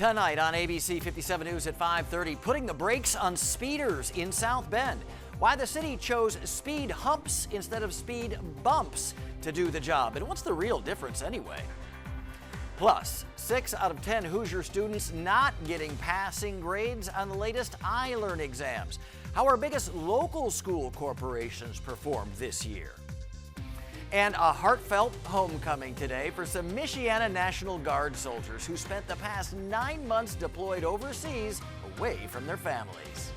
Tonight on ABC 57 News at 5:30, putting the brakes on speeders in South Bend. Why the city chose speed humps instead of speed bumps to do the job. And what's the real difference anyway? Plus, 6 out of 10 Hoosier students not getting passing grades on the latest iLearn exams. How our biggest local school corporations performed this year. And a heartfelt homecoming today for some Michiana National Guard soldiers who spent the past 9 months deployed overseas away from their families.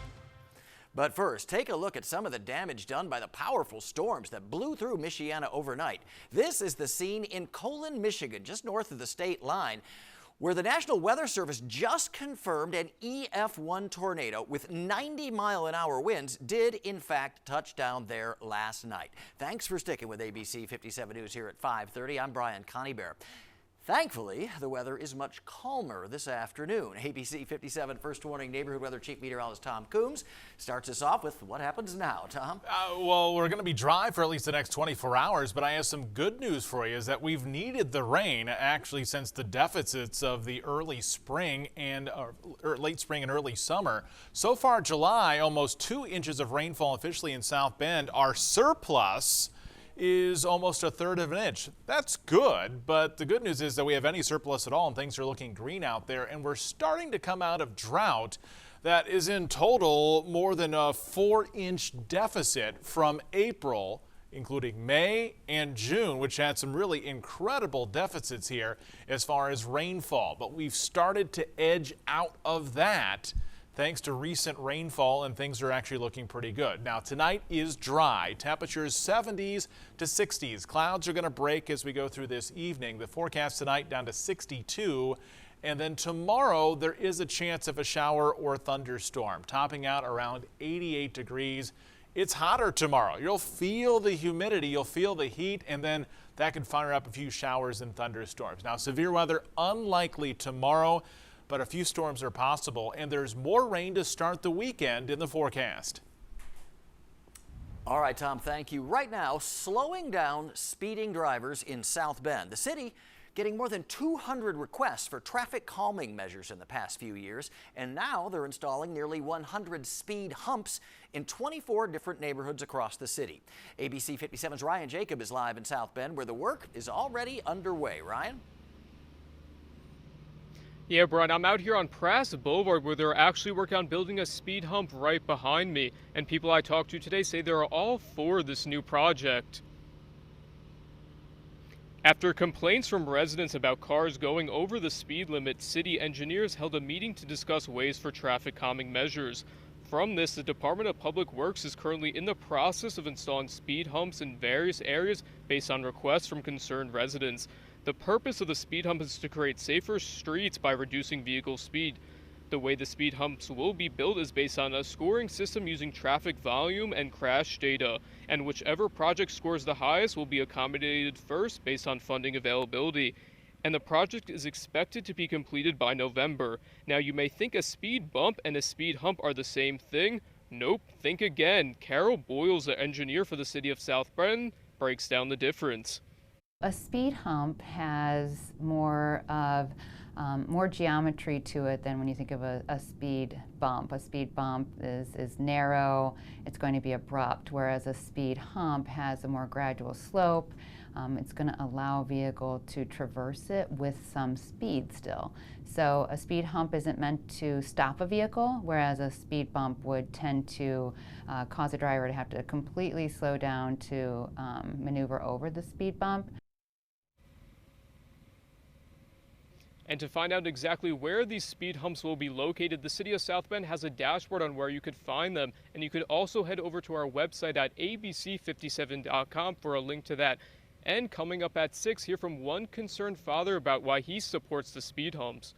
But first, take a look at some of the damage done by the powerful storms that blew through Michiana overnight. This is the scene in Colon, Michigan, just north of the state line, where the National Weather Service just confirmed an EF1 tornado with 90-mile-an-hour winds did, in fact, touch down there last night. Thanks for sticking with ABC 57 News here at 5:30. I'm Brian Conybeare. Thankfully, the weather is much calmer this afternoon. ABC 57 First Warning Neighborhood Weather Chief Meteorologist Tom Coombs starts us off with what happens now. Tom? Well, we're going to be dry for at least the next 24 hours, but I have some good news for you is that we've needed the rain actually since the deficits of the early spring and late spring and early summer. So far, July, almost 2 inches of rainfall officially in South Bend. Our surplus is almost 1/3 of an inch. That's good, but the good news is that we have any surplus at all and things are looking green out there, and we're starting to come out of drought that is in total more than a 4-inch deficit from April, including May and June, which had some really incredible deficits here as far as rainfall. But we've started to edge out of that thanks to recent rainfall, and things are actually looking pretty good. Now, tonight is dry. Temperatures 70s to 60s. Clouds are going to break as we go through this evening. The forecast tonight down to 62. And then tomorrow, there is a chance of a shower or thunderstorm, topping out around 88 degrees. It's hotter tomorrow. You'll feel the humidity, you'll feel the heat, and then that can fire up a few showers and thunderstorms. Now, severe weather unlikely tomorrow, but a few storms are possible, and there's more rain to start the weekend in the forecast. All right, Tom, thank you. Right now, slowing down speeding drivers in South Bend. The city getting more than 200 requests for traffic calming measures in the past few years, and now they're installing nearly 100 speed humps in 24 different neighborhoods across the city. ABC 57's Ryan Jacob is live in South Bend, where the work is already underway. Ryan? Yeah, Brian, I'm out here on Prass Boulevard where they're actually working on building a speed hump right behind me. And people I talked to today say they're all for this new project. After complaints from residents about cars going over the speed limit, city engineers held a meeting to discuss ways for traffic calming measures. From this, the Department of Public Works is currently in the process of installing speed humps in various areas based on requests from concerned residents. The purpose of the speed hump is to create safer streets by reducing vehicle speed. The way the speed humps will be built is based on a scoring system using traffic volume and crash data, and whichever project scores the highest will be accommodated first based on funding availability. And the project is expected to be completed by November. Now, you may think a speed bump and a speed hump are the same thing. Nope, think again. Carol Boyles, the engineer for the city of South Bend, breaks down the difference. A speed hump has more geometry to it than when you think of a speed bump. A speed bump is narrow, it's going to be abrupt, whereas a speed hump has a more gradual slope. It's going to allow a vehicle to traverse it with some speed still. So a speed hump isn't meant to stop a vehicle, whereas a speed bump would tend to cause a driver to have to completely slow down to maneuver over the speed bump. And to find out exactly where these speed humps will be located, the city of South Bend has a dashboard on where you could find them. And you could also head over to our website at abc57.com for a link to that. And coming up at 6, hear from one concerned father about why he supports the speed humps.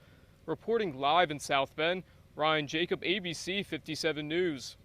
Reporting live in South Bend, Ryan Jacob, ABC 57 News.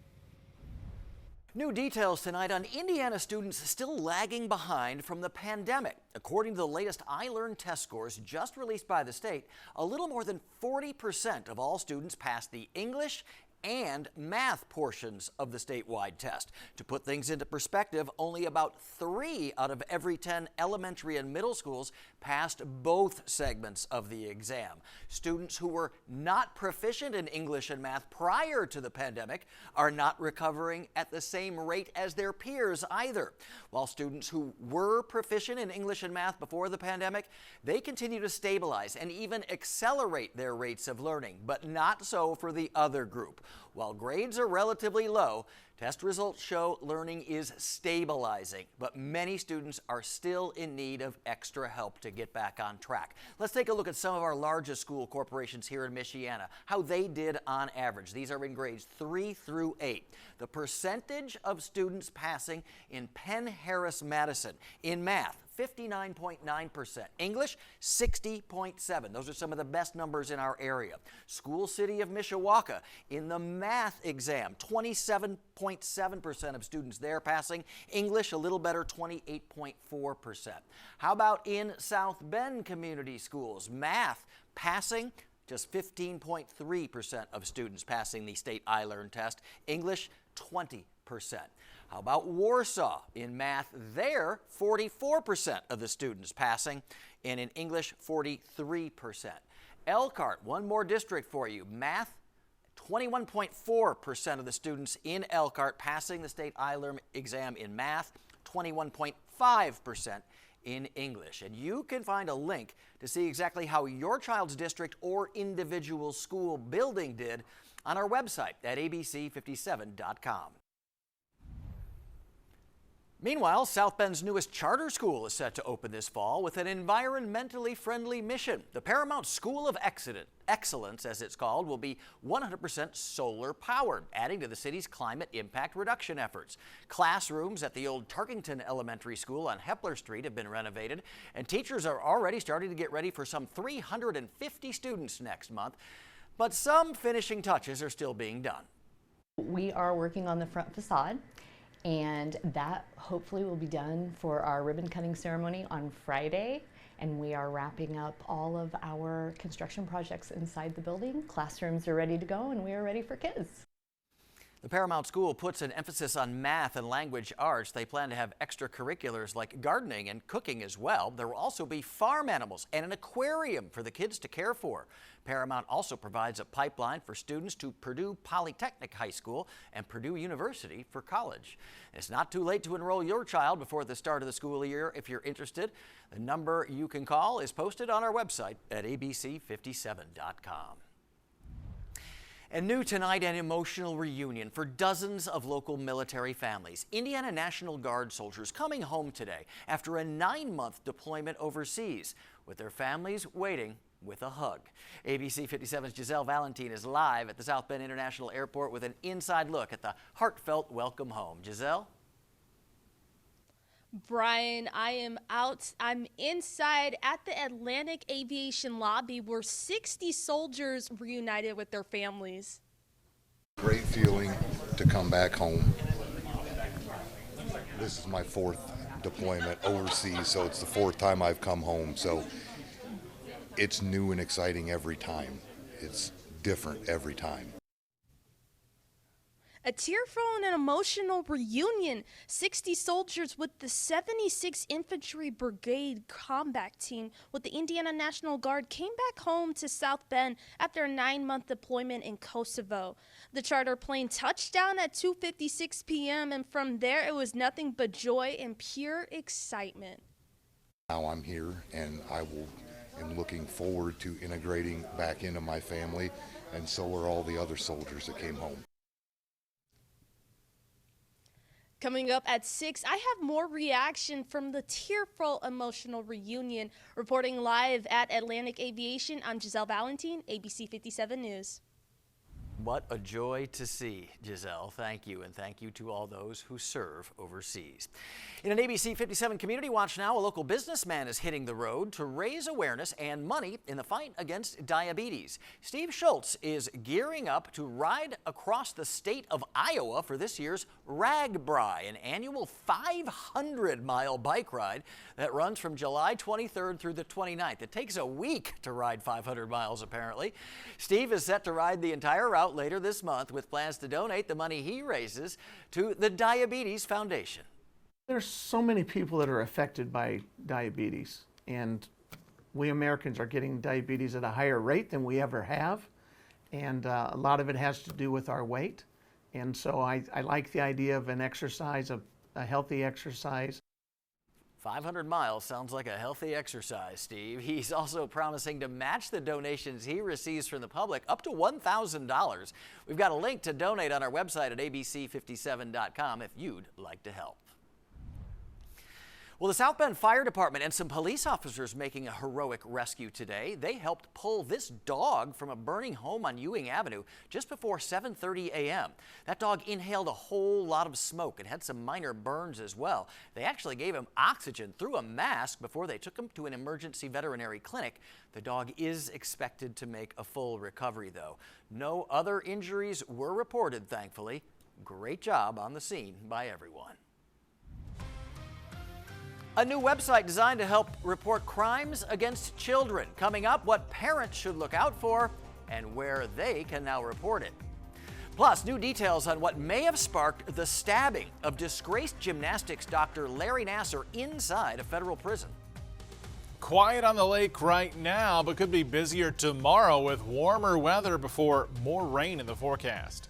New details tonight on Indiana students still lagging behind from the pandemic. According to the latest iLearn test scores just released by the state, a little more than 40% of all students passed the English and math portions of the statewide test. To put things into perspective, only about 3 out of every 10 elementary and middle schools passed both segments of the exam. Students who were not proficient in English and math prior to the pandemic are not recovering at the same rate as their peers either. While students who were proficient in English and math before the pandemic, they continue to stabilize and even accelerate their rates of learning, but not so for the other group. While grades are relatively low, test results show learning is stabilizing, but many students are still in need of extra help to get back on track. Let's take a look at some of our largest school corporations here in Michiana, how they did on average. These are in grades 3 through 8. The percentage of students passing in Penn Harris Madison in math, 59.9%. English, 60.7%. Those are some of the best numbers in our area. School City of Mishawaka, in the math exam, 27.7% of students there passing. English, a little better, 28.4%. How about in South Bend Community Schools? Math, passing, just 15.3% of students passing the state iLearn test. English, 20%. How about Warsaw? In math there, 44% of the students passing, and in English, 43%. Elkhart, one more district for you. Math, 21.4% of the students in Elkhart passing the state iLearn exam in math, 21.5% in English. And you can find a link to see exactly how your child's district or individual school building did on our website at abc57.com. Meanwhile, South Bend's newest charter school is set to open this fall with an environmentally friendly mission. The Paramount School of Excellence, as it's called, will be 100% solar powered, adding to the city's climate impact reduction efforts. Classrooms at the old Tarkington Elementary School on Hepler Street have been renovated, and teachers are already starting to get ready for some 350 students next month. But some finishing touches are still being done. We are working on the front facade, and that hopefully will be done for our ribbon cutting ceremony on Friday. And we are wrapping up all of our construction projects inside the building. Classrooms are ready to go, and we are ready for kids. The Paramount School puts an emphasis on math and language arts. They plan to have extracurriculars like gardening and cooking as well. There will also be farm animals and an aquarium for the kids to care for. Paramount also provides a pipeline for students to Purdue Polytechnic High School and Purdue University for college. It's not too late to enroll your child before the start of the school year if you're interested. The number you can call is posted on our website at abc57.com. And new tonight, an emotional reunion for dozens of local military families. Indiana National Guard soldiers coming home today after a 9-month deployment overseas, with their families waiting with a hug. ABC 57's Giselle Valentin is live at the South Bend International Airport with an inside look at the heartfelt welcome home. Giselle? Brian, I'm inside at the Atlantic Aviation lobby where 60 soldiers reunited with their families. Great feeling to come back home. This is my 4th deployment overseas, so it's the 4th time I've come home. So it's new and exciting every time. It's different every time. A tearful and an emotional reunion. 60 soldiers with the 76th Infantry Brigade Combat Team with the Indiana National Guard came back home to South Bend after a 9-month deployment in Kosovo. The charter plane touched down at 2:56 p.m. and from there it was nothing but joy and pure excitement. Now I'm here, and am looking forward to integrating back into my family, and so are all the other soldiers that came home. Coming up at 6, I have more reaction from the tearful, emotional reunion. Reporting live at Atlantic Aviation, I'm Giselle Valentin, ABC 57 News. What a joy to see, Giselle. Thank you, and thank you to all those who serve overseas. In an ABC 57 Community Watch now, a local businessman is hitting the road to raise awareness and money in the fight against diabetes. Steve Schultz is gearing up to ride across the state of Iowa for this year's RAGBRAI, an annual 500-mile bike ride that runs from July 23rd through the 29th. It takes a week to ride 500 miles, apparently. Steve is set to ride the entire route out later this month with plans to donate the money he raises to the Diabetes Foundation. There's so many people that are affected by diabetes, and we Americans are getting diabetes at a higher rate than we ever have, and a lot of it has to do with our weight. And so I like the idea of an exercise, a healthy exercise. 500 miles sounds like a healthy exercise, Steve. He's also promising to match the donations he receives from the public up to $1,000. We've got a link to donate on our website at abc57.com if you'd like to help. Well, the South Bend Fire Department and some police officers making a heroic rescue today. They helped pull this dog from a burning home on Ewing Avenue just before 7:30 a.m. That dog inhaled a whole lot of smoke and had some minor burns as well. They actually gave him oxygen through a mask before they took him to an emergency veterinary clinic. The dog is expected to make a full recovery, though. No other injuries were reported, thankfully. Great job on the scene by everyone. A new website designed to help report crimes against children. Coming up, what parents should look out for and where they can now report it. Plus, new details on what may have sparked the stabbing of disgraced gymnastics doctor Larry Nassar inside a federal prison. Quiet on the lake right now, but could be busier tomorrow with warmer weather before more rain in the forecast.